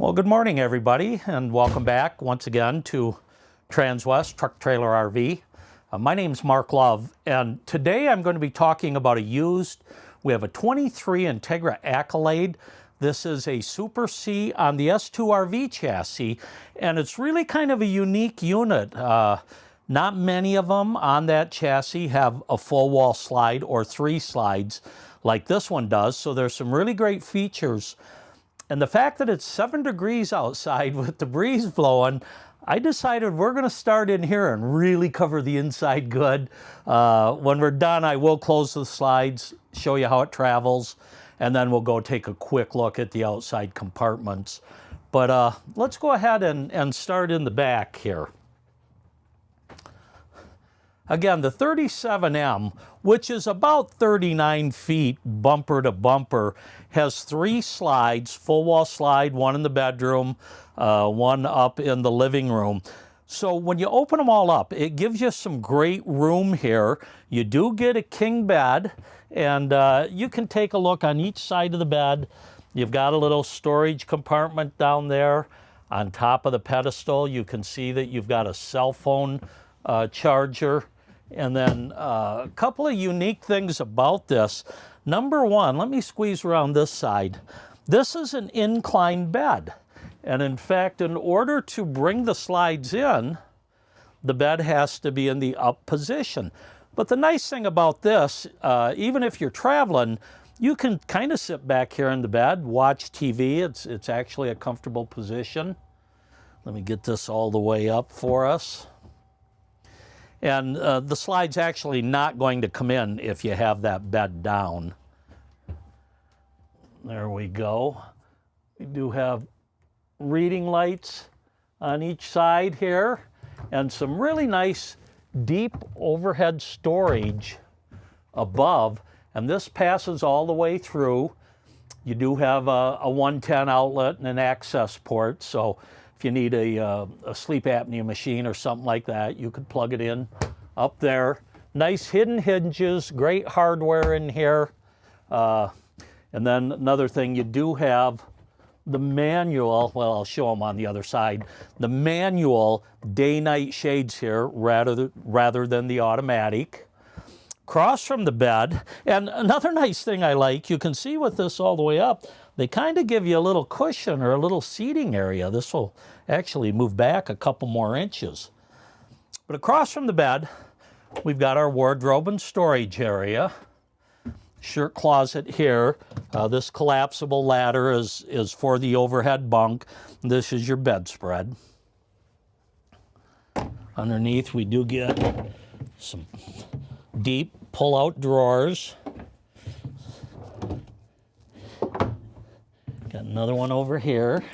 Well, good morning, everybody, and welcome back once again to Transwest Truck Trailer RV. My name's Mark Love, and today I'm going to be talking about we have a 23 Entegra Accolade. This is a Super C on the S2RV chassis, and it's really kind of a unique unit. Not many of them on that chassis have a full wall slide or 3 slides like this one does, so there's some really great features. And the fact that it's 7 degrees outside with the breeze blowing, I decided we're going to start in here and really cover the inside good. When we're done, I will close the slides, show you how it travels, and then we'll go take a quick look at the outside compartments. But let's go ahead and start in the back here. Again, the 37M, which is about 39 feet bumper to bumper, has 3 slides, full wall slide, one in the bedroom, one up in the living room. So when you open them all up, it gives you some great room here. You do get a king bed, and you can take a look on each side of the bed. You've got a little storage compartment down there. On top of the pedestal, you can see that you've got a cell phone charger. And then a couple of unique things about this. Number one, let me squeeze around this side. This is an inclined bed. And in fact, in order to bring the slides in, the bed has to be in the up position. But the nice thing about this, even if you're traveling, you can kind of sit back here in the bed, watch TV. It's actually a comfortable position. Let me get this all the way up for us. And the slide's actually not going to come in if you have that bed down. There we go. We do have reading lights on each side here and some really nice deep overhead storage above. And this passes all the way through. You do have a 110 outlet and an access port, so if you need a sleep apnea machine or something like that, you could plug it in up there. Nice hidden hinges, great hardware in here. And then another thing, you do have the manual, well, I'll show them on the other side, the manual day-night shades here rather than the automatic. Across from the bed, and another nice thing I like, you can see with this all the way up, they kind of give you a little cushion or a little seating area. This will actually move back a couple more inches. But across from the bed, we've got our wardrobe and storage area. Shirt closet here. This collapsible ladder is for the overhead bunk. This is your bedspread. Underneath, we do get some deep pull-out drawers. Got another one over here.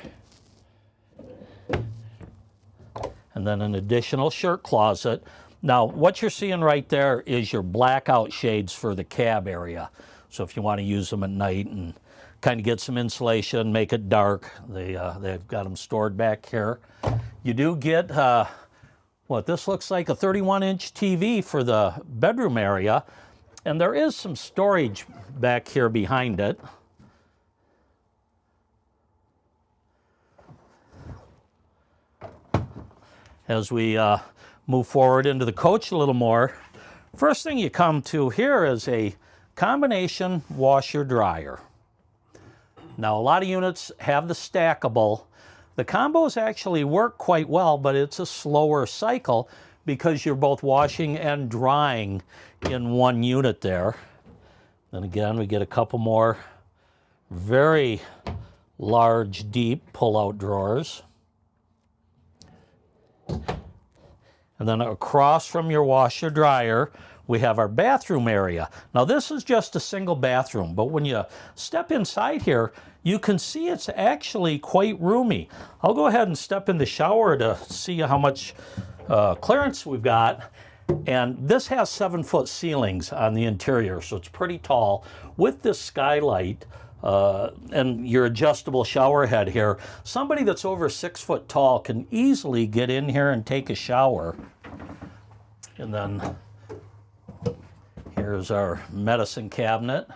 And then an additional shirt closet. Now, what you're seeing right there is your blackout shades for the cab area. So if you want to use them at night and kind of get some insulation, make it dark, they've got them stored back here. You do get what this looks like, a 31-inch TV for the bedroom area. And there is some storage back here behind it. As we move forward into the coach a little more, first thing you come to here is a combination washer-dryer. Now, a lot of units have the stackable. The combos actually work quite well, but it's a slower cycle because you're both washing and drying in one unit there. Then again, we get a couple more very large, deep pull-out drawers. And then across from your washer dryer, we have our bathroom area. Now this is just a single bathroom, but when you step inside here, you can see it's actually quite roomy. I'll go ahead and step in the shower to see how much clearance we've got. And this has 7-foot ceilings on the interior, so it's pretty tall. With this skylight and your adjustable shower head here, somebody that's over 6 foot tall can easily get in here and take a shower. And then here's our medicine cabinet.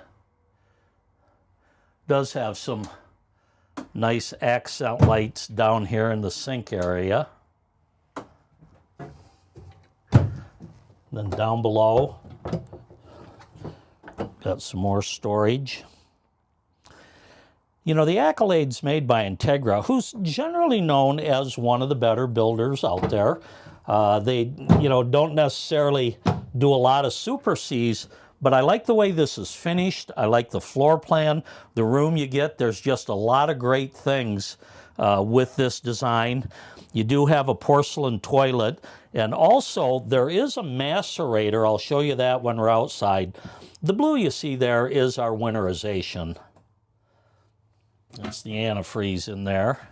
Does have some Nice accent lights down here in the sink area. Then down below, got some more storage. You know, the Accolade's made by Entegra, who's generally known as one of the better builders out there. They, don't necessarily do a lot of Super Cs, but I like the way this is finished. I like the floor plan, the room you get. There's just a lot of great things with this design. You do have a porcelain toilet, and also there is a macerator. I'll show you that when we're outside. The blue you see there is our winterization. That's the antifreeze in there.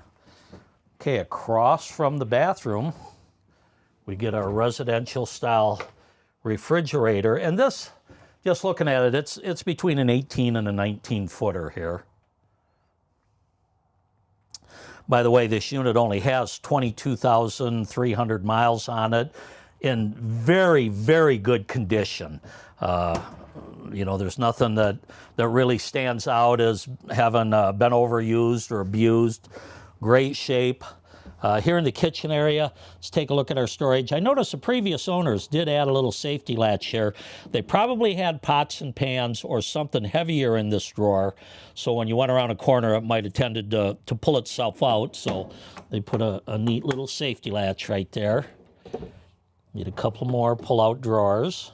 Okay, across from the bathroom, we get our residential style refrigerator. And this, just looking at it, it's between an 18 and a 19 footer here. By the way, this unit only has 22,300 miles on it in very, very good condition. There's nothing that really stands out as having been overused or abused. Great shape. Here in the kitchen area, let's take a look at our storage. I noticed the previous owners did add a little safety latch here. They probably had pots and pans or something heavier in this drawer, so when you went around a corner, it might have tended to pull itself out. So they put a neat little safety latch right there. Need a couple more pull-out drawers.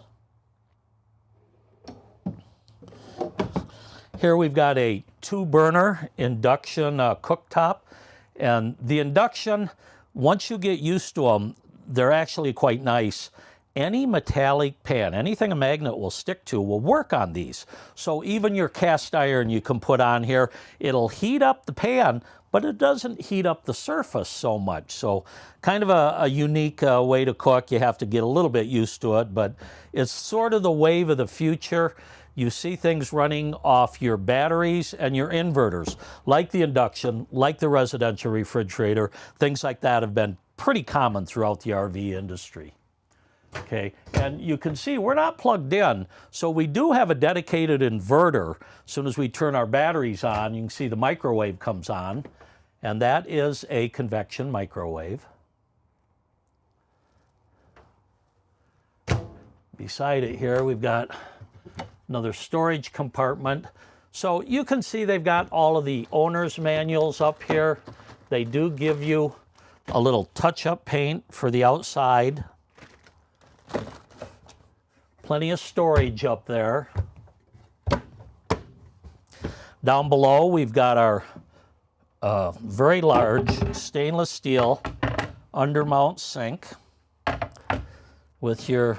Here we've got a 2-burner induction cooktop. And the induction, once you get used to them, they're actually quite nice. Any metallic pan, anything a magnet will stick to, will work on these. So even your cast iron you can put on here, it'll heat up the pan, but it doesn't heat up the surface so much. So kind of a unique way to cook. You have to get a little bit used to it, but it's sort of the wave of the future. You see things running off your batteries and your inverters, like the induction, like the residential refrigerator. Things like that have been pretty common throughout the RV industry. Okay, and you can see we're not plugged in, so we do have a dedicated inverter. As soon as we turn our batteries on, you can see the microwave comes on, and that is a convection microwave. Beside it here, we've got another storage compartment. So you can see they've got all of the owner's manuals up here. They do give you a little touch-up paint for the outside. Plenty of storage up there. Down below, we've got our very large stainless steel undermount sink with your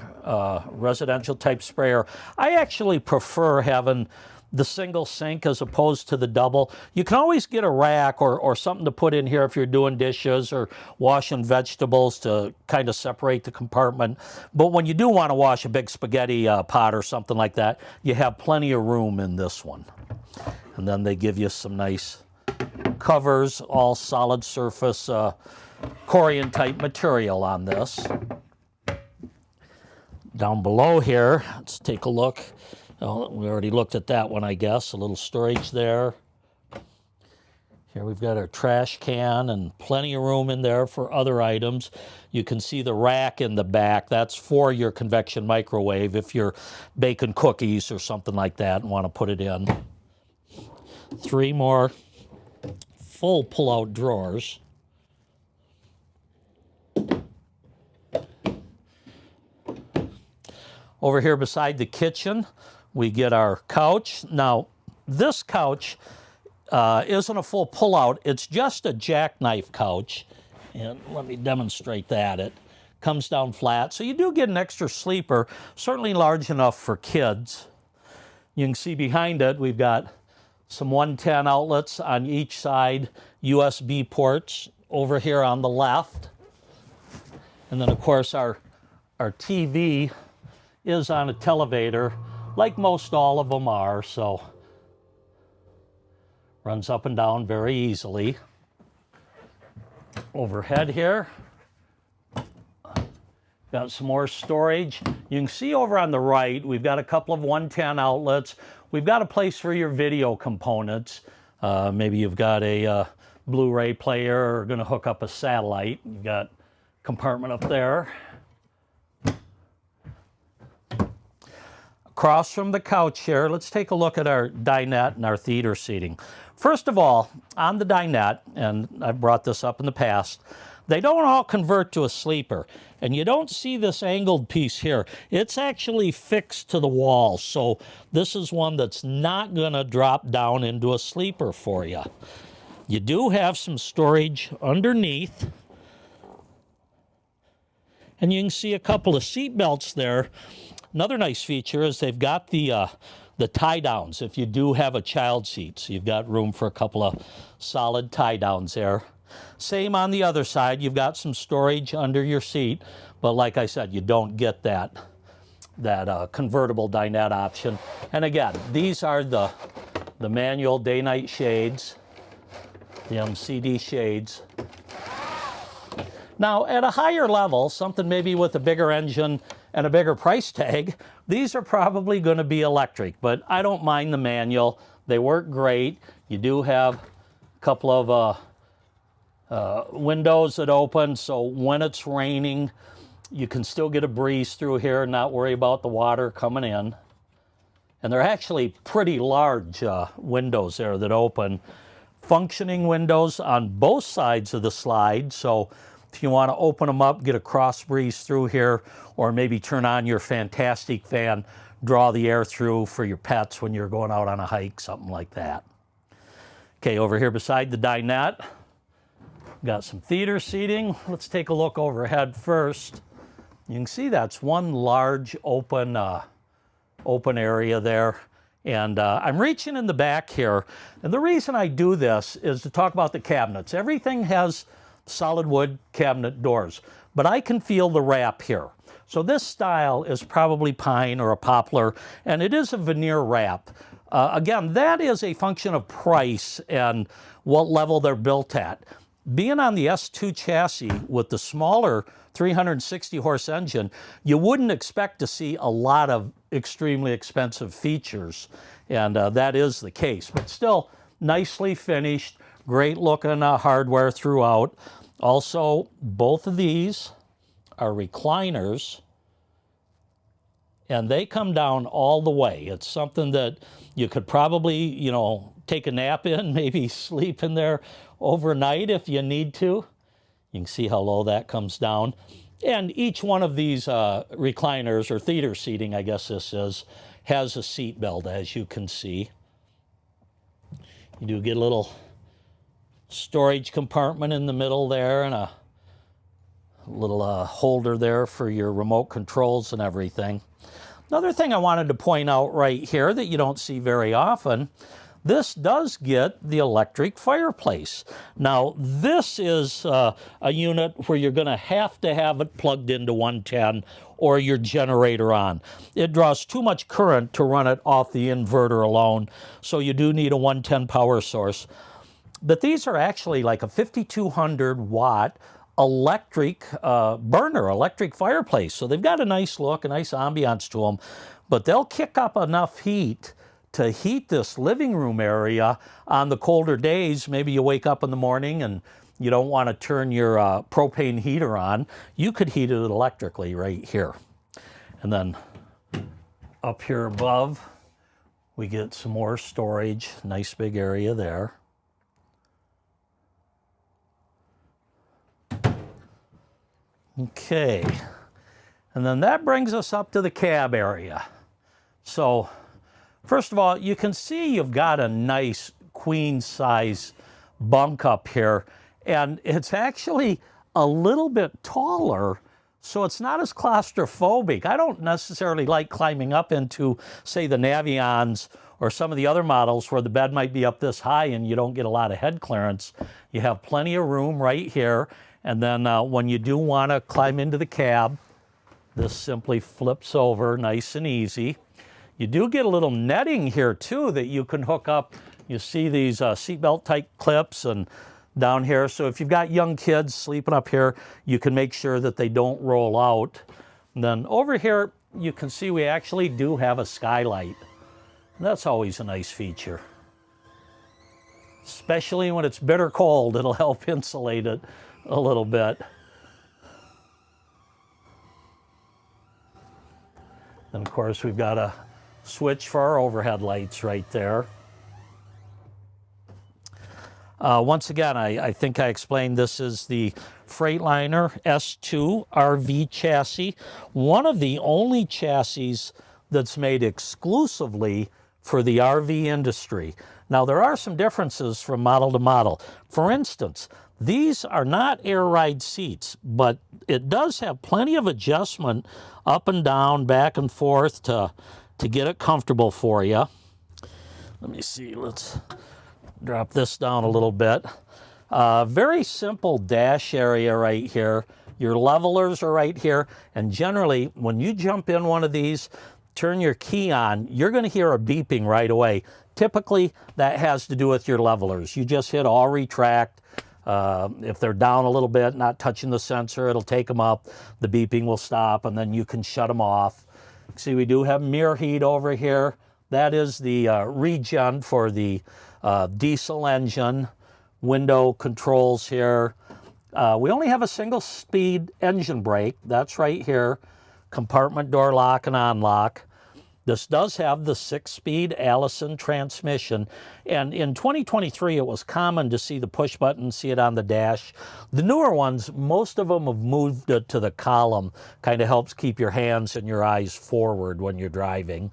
residential type sprayer. I actually prefer having the single sink as opposed to the double. You can always get a rack or something to put in here if you're doing dishes or washing vegetables to kind of separate the compartment. But when you do want to wash a big spaghetti pot or something like that, you have plenty of room in this one. And then they give you some nice covers, all solid surface Corian type material on this. Down below here, let's take a look. Oh, we already looked at that one, I guess. A little storage there. Here we've got our trash can and plenty of room in there for other items. You can see the rack in the back. That's for your convection microwave if you're baking cookies or something like that and want to put it in. 3 more full pull-out drawers. Over here beside the kitchen, we get our couch. Now, this couch isn't a full pull-out. It's just a jackknife couch. And let me demonstrate that. It comes down flat. So you do get an extra sleeper, certainly large enough for kids. You can see behind it, we've got some 110 outlets on each side, USB ports over here on the left. And then, of course, our TV is on a televator, like most all of them are, so runs up and down very easily. Overhead here, got some more storage. You can see over on the right, we've got a couple of 110 outlets. We've got a place for your video components. Maybe you've got a Blu-ray player or going to hook up a satellite. You've got a compartment up there. Across from the couch here, let's take a look at our dinette and our theater seating. First of all, on the dinette, and I've brought this up in the past, they don't all convert to a sleeper. And you don't see this angled piece here. It's actually fixed to the wall. So this is one that's not going to drop down into a sleeper for you. You do have some storage underneath. And you can see a couple of seat belts there. Another nice feature is they've got the tie downs if you do have a child seat. So you've got room for a couple of solid tie downs there. Same on the other side. You've got some storage under your seat. But like I said, you don't get that convertible dinette option. And again, these are the manual day-night shades, the MCD shades. Now, at a higher level, something maybe with a bigger engine and a bigger price tag, these are probably going to be electric, but I don't mind the manual. They work great. You do have a couple of windows that open, so when it's raining, you can still get a breeze through here and not worry about the water coming in. And they're actually pretty large windows there that open. Functioning windows on both sides of the slide, so if you want to open them up, get a cross breeze through here, or maybe turn on your fantastic fan, draw the air through for your pets when you're going out on a hike, something like that. Okay, over here beside the dinette, got some theater seating. Let's take a look overhead first. You can see that's one large open area there. And I'm reaching in the back here. And the reason I do this is to talk about the cabinets. Everything has solid wood cabinet doors, but I can feel the wrap here. So this style is probably pine or a poplar, and it is a veneer wrap. Again, that is a function of price and what level they're built at. Being on the S2 chassis with the smaller 360 horse engine, you wouldn't expect to see a lot of extremely expensive features, and that is the case, but still nicely finished. Great looking hardware throughout. Also, both of these are recliners, and they come down all the way. It's something that you could probably, you know, take a nap in, maybe sleep in there overnight if you need to. You can see how low that comes down. And each one of these recliners, or theater seating, I guess this is, has a seat belt, as you can see. You do get a little storage compartment in the middle there, and a little holder there for your remote controls and everything. Another thing I wanted to point out right here that you don't see very often, this does get the electric fireplace. Now, this is a unit where you're going to have it plugged into 110 or your generator on. It draws too much current to run it off the inverter alone, so you do need a 110 power source. But these are actually like a 5,200 watt electric burner, electric fireplace. So they've got a nice look, a nice ambiance to them, but they'll kick up enough heat to heat this living room area on the colder days. Maybe you wake up in the morning and you don't want to turn your propane heater on. You could heat it electrically right here. And then up here above, we get some more storage, nice big area there. Okay, and then that brings us up to the cab area. So, first of all, you can see you've got a nice queen size bunk up here, and it's actually a little bit taller, so it's not as claustrophobic. I don't necessarily like climbing up into, say, the Navions or some of the other models where the bed might be up this high and you don't get a lot of head clearance. You have plenty of room right here. And then when you do want to climb into the cab, this simply flips over nice and easy. You do get a little netting here too that you can hook up. You see these seatbelt type clips and down here. So if you've got young kids sleeping up here, you can make sure that they don't roll out. And then over here, you can see we actually do have a skylight. That's always a nice feature. especially when it's bitter cold. It'll help insulate it a little bit. And of course, we've got a switch for our overhead lights right there. Once again, I think I explained this is the Freightliner S2RV Chassis, one of the only chassis that's made exclusively for the RV industry. Now, there are some differences from model to model. For instance, these are not air ride seats, but it does have plenty of adjustment up and down, back and forth to get it comfortable for you. Let me see, let's drop this down a little bit. Very simple dash area right here. Your levelers are right here, and generally, when you jump in one of these, turn your key on, you're going to hear a beeping right away. Typically, that has to do with your levelers. You just hit all retract. If they're down a little bit, not touching the sensor, it'll take them up. The beeping will stop, and then you can shut them off. See, we do have mirror heat over here. That is the regen for the diesel engine. Window controls here. We only have a single speed engine brake. That's right here. Compartment door lock and unlock. This does have the 6-speed Alison transmission, and in 2023 it was common to see the push button, see it on the dash. The newer ones, most of them have moved it to the column. Kind of helps keep your hands and your eyes forward when you're driving.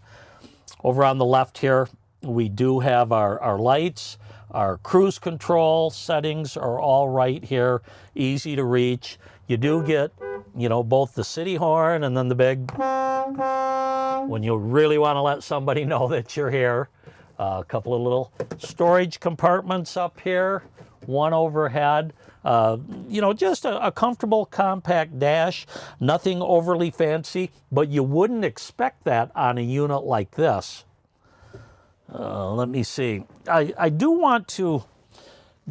Over on the left here, we do have our lights. Our cruise control settings are all right here, easy to reach. You do get, you know, both the city horn and then the big when you really want to let somebody know that you're here. A couple of little storage compartments up here, one overhead. You know, just a comfortable, compact dash, nothing overly fancy, but you wouldn't expect that on a unit like this. Let me see. I do want to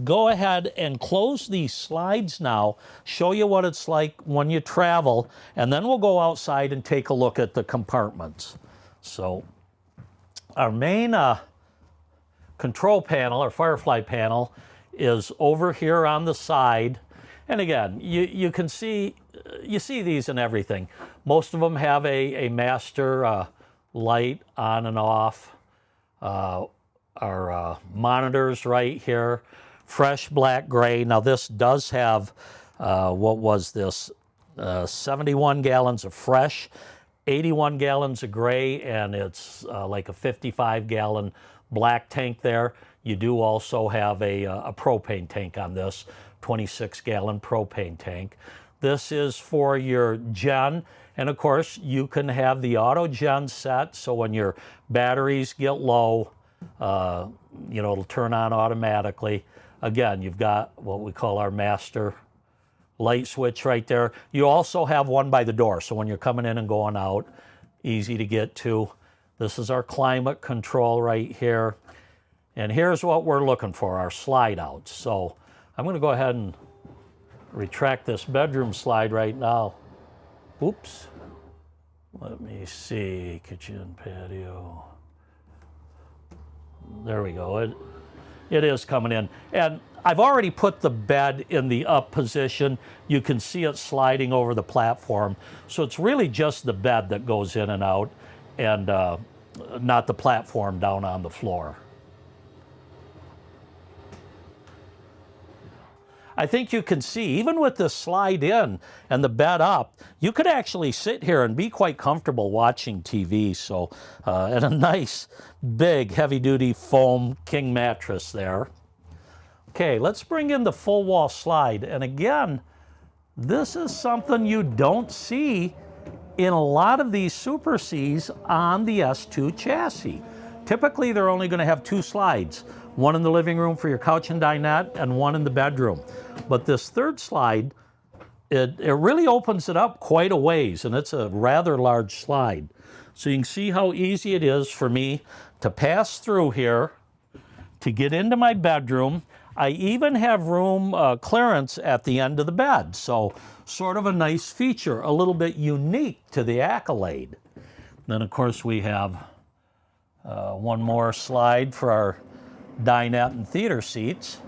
go ahead and close these slides now, show you what it's like when you travel, and then we'll go outside and take a look at the compartments. So our main control panel, or Firefly panel, is over here on the side. And again, you can see, you see these in everything. Most of them have a master light on and off. Our monitors right here, fresh black gray. Now this does have, what was this, 71 gallons of fresh, 81 gallons of gray, and it's like a 55-gallon black tank there. You do also have a propane tank on this, 26-gallon propane tank. This is for your gen, and of course you can have the auto gen set, so when your batteries get low, you know, it'll turn on automatically. Again, you've got what we call our master light switch right there. You also have one by the door, so when you're coming in and going out, easy to get to. This is our climate control right here. And here's what we're looking for, our slide outs. So I'm going to go ahead and retract this bedroom slide right now. Oops. Let me see, kitchen, patio. There we go. It is coming in. And I've already put the bed in the up position. You can see it sliding over the platform. So it's really just the bed that goes in and out, and not the platform down on the floor. I think you can see, even with the slide in and the bed up, you could actually sit here and be quite comfortable watching TV. So, and a nice, big, heavy-duty foam king mattress there. Okay, let's bring in the full wall slide. And again, this is something you don't see in a lot of these Super Cs on the S2 chassis. Typically, they're only going to have 2 slides, one in the living room for your couch and dinette and one in the bedroom. But this third slide, it really opens it up quite a ways, and it's a rather large slide. So you can see how easy it is for me to pass through here to get into my bedroom. I even have room clearance at the end of the bed, so sort of a nice feature, a little bit unique to the Accolade. Then of course we have one more slide for our dinette and theater seats.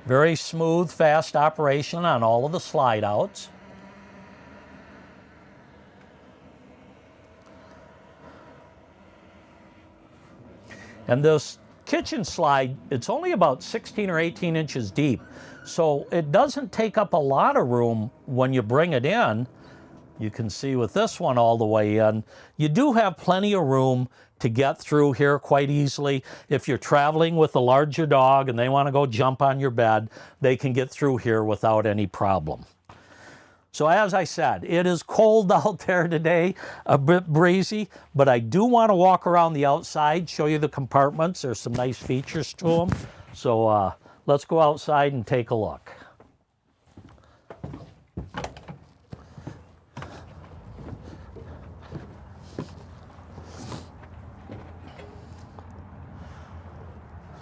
Very smooth, fast operation on all of the slide outs. And this kitchen slide, it's only about 16 or 18 inches deep. So it doesn't take up a lot of room when you bring it in. You can see with this one all the way in, you do have plenty of room to get through here quite easily. If you're traveling with a larger dog and they want to go jump on your bed, they can get through here without any problem. So as I said, it is cold out there today, a bit breezy, but I do want to walk around the outside, show you the compartments. There's some nice features to them. So let's go outside and take a look.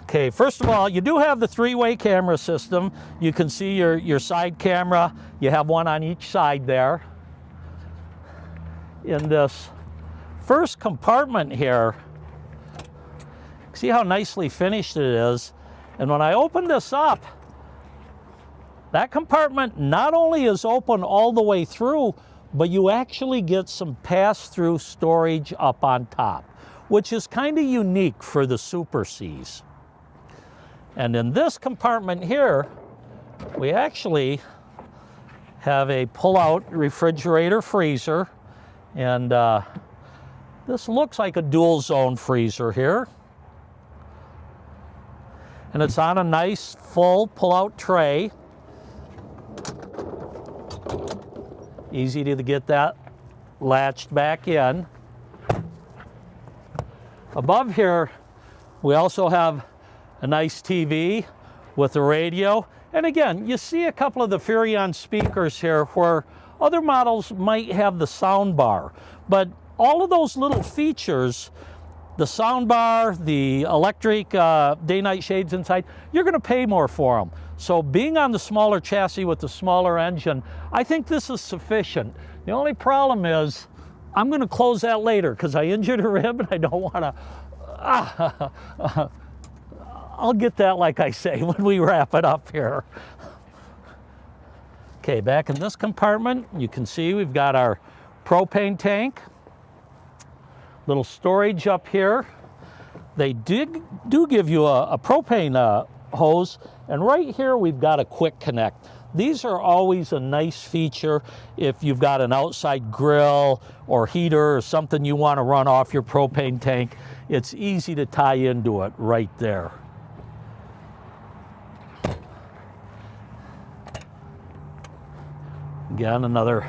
Okay, first of all, you do have the three-way camera system. You can see your side camera. You have one on each side there. In this first compartment here, see how nicely finished it is. And when I open this up, that compartment not only is open all the way through, but you actually get some pass-through storage up on top, which is kind of unique for the Super Cs. And in this compartment here, we actually have a pull-out refrigerator freezer. And this looks like a dual zone freezer here. And it's on a nice full pull-out tray. Easy to get that latched back in. Above here, we also have a nice TV with a radio. And again, you see a couple of the Furion speakers here where other models might have the sound bar. But all of those little features, the sound bar, the electric day-night shades inside, you're going to pay more for them. So being on the smaller chassis with the smaller engine, I think this is sufficient. The only problem is I'm going to close that later because I injured a rib and I don't want to... I'll get that, like I say, when we wrap it up here. Okay, back in this compartment, you can see we've got our propane tank. Little storage up here. They do give you a propane hose, and right here we've got a quick connect. These are always a nice feature if you've got an outside grill or heater or something you want to run off your propane tank. It's easy to tie into it right there. Again, another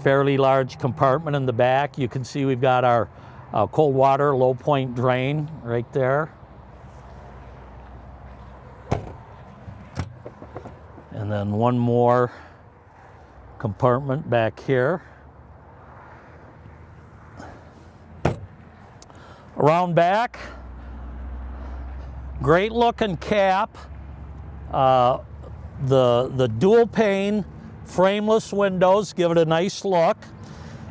fairly large compartment in the back. You can see we've got our cold water low point drain right there. And then one more compartment back here. Around back, great looking cap. The dual pane frameless windows give it a nice look.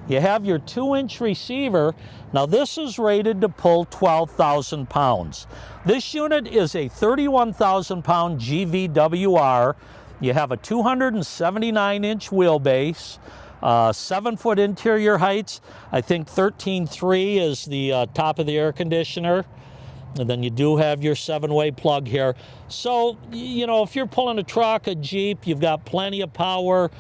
You have your 2-inch receiver. Now this is rated to pull 12,000 pounds. This unit is a 31,000 pound GVWR. You have a 279-inch wheelbase, 7-foot interior heights. I think 13.3 is the top of the air conditioner. And then you do have your 7-way plug here. So, you know, if you're pulling a truck, a Jeep, you've got plenty of power,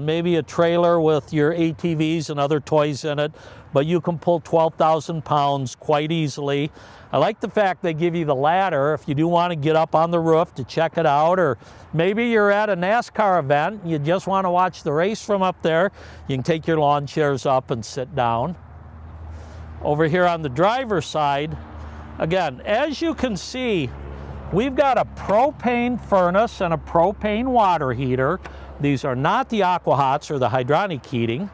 maybe a trailer with your ATVs and other toys in it, but you can pull 12,000 pounds quite easily. I like the fact they give you the ladder if you do want to get up on the roof to check it out, or maybe you're at a NASCAR event and you just want to watch the race from up there. You can take your lawn chairs up and sit down. Over here on the driver's side, again, as you can see, we've got a propane furnace and a propane water heater. These are not the AquaHots or the hydronic heating.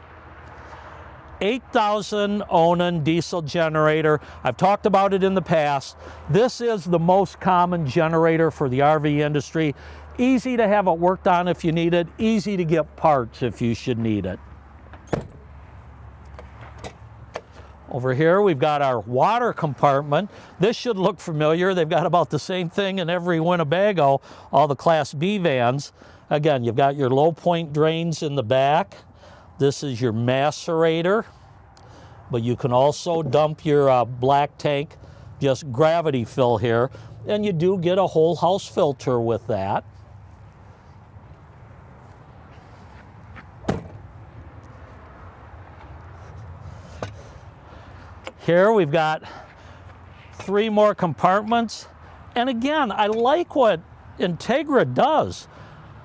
8,000 Onan diesel generator. I've talked about it in the past. This is the most common generator for the RV industry. Easy to have it worked on if you need it. Easy to get parts if you should need it. Over here we've got our water compartment. This should look familiar. They've got about the same thing in every Winnebago, all the Class B vans. Again, you've got your low point drains in the back. This is your macerator, but you can also dump your black tank, just gravity fill here, and you do get a whole house filter with that. Here we've got 3 more compartments. And again, I like what Entegra does.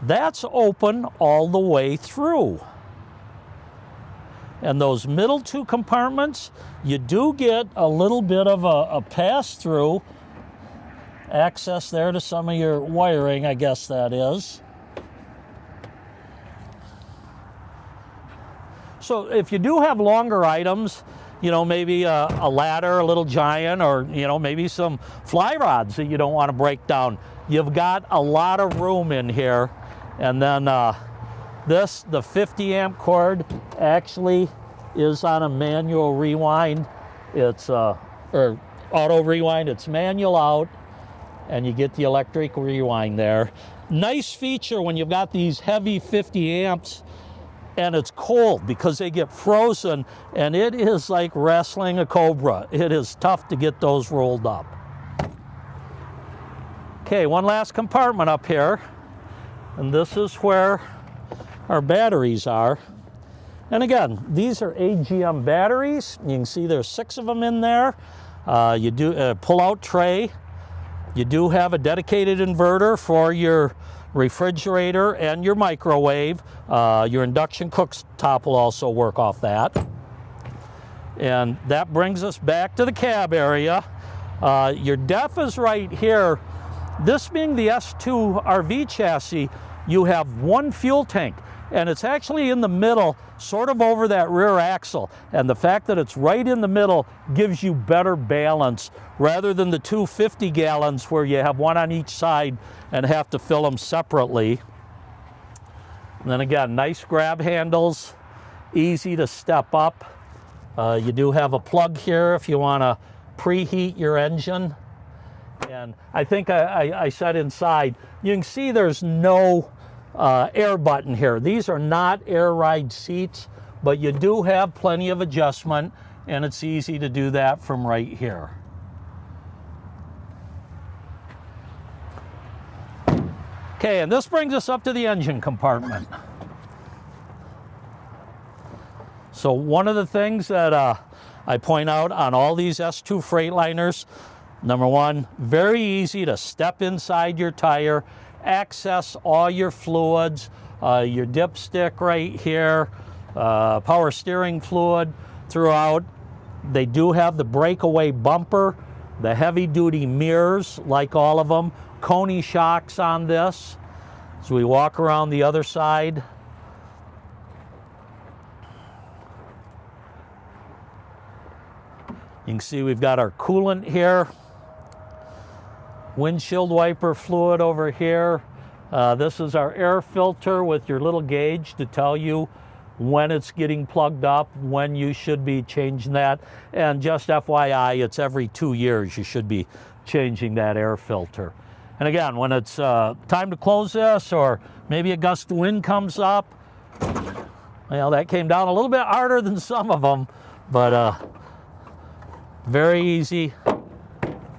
That's open all the way through. And those middle 2 compartments, you do get a little bit of a pass-through access there to some of your wiring, I guess that is. So if you do have longer items, you know, maybe a ladder, a little giant, or, you know, maybe some fly rods that you don't want to break down, you've got a lot of room in here. And then the 50 amp cord actually is on a manual rewind. It's, or auto rewind, it's manual out, and you get the electric rewind there. Nice feature when you've got these heavy 50 amps and it's cold, because they get frozen, and it is like wrestling a cobra. It is tough to get those rolled up. Okay, one last compartment up here, and this is where our batteries are. And again, these are AGM batteries. You can see there's 6 of them in there. You do a pull-out tray. You do have a dedicated inverter for your refrigerator and your microwave. Your induction cooktop will also work off that. And that brings us back to the cab area. Your def is right here. This being the S2RV chassis, you have 1 fuel tank, and it's actually in the middle, sort of over that rear axle. And the fact that it's right in the middle gives you better balance, rather than the 2 50 gallons where you have 1 on each side and have to fill them separately. And then again, nice grab handles, easy to step up. You do have a plug here if you want to preheat your engine. And I think I said inside, you can see there's no air button here. These are not air ride seats, but you do have plenty of adjustment, and it's easy to do that from right here. Okay, and this brings us up to the engine compartment. So one of the things that I point out on all these S2 Freightliners, number 1, very easy to step inside your tire, access all your fluids, your dipstick right here, power steering fluid throughout. They do have the breakaway bumper, the heavy duty mirrors, like all of them, Coney shocks on this. So we walk around the other side. You can see we've got our coolant here, windshield wiper fluid over here. This is our air filter with your little gauge to tell you when it's getting plugged up, when you should be changing that. And just FYI, it's every 2 years you should be changing that air filter. And again, when it's time to close this, or maybe a gust of wind comes up, well, that came down a little bit harder than some of them, but very easy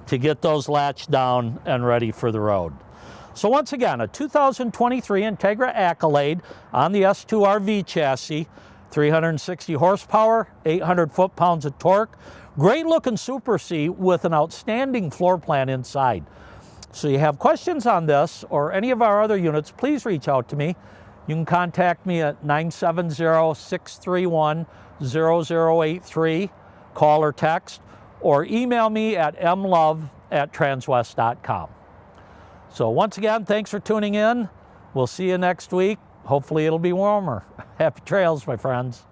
to get those latched down and ready for the road. So once again, a 2023 Entegra Accolade on the S2RV chassis, 360 horsepower, 800 foot-pounds of torque, great looking Super C with an outstanding floor plan inside. So you have questions on this or any of our other units, please reach out to me. You can contact me at 970-631-0083, call or text, or email me at mlove@transwest.com. So once again, thanks for tuning in. We'll see you next week. Hopefully it'll be warmer. Happy trails, my friends.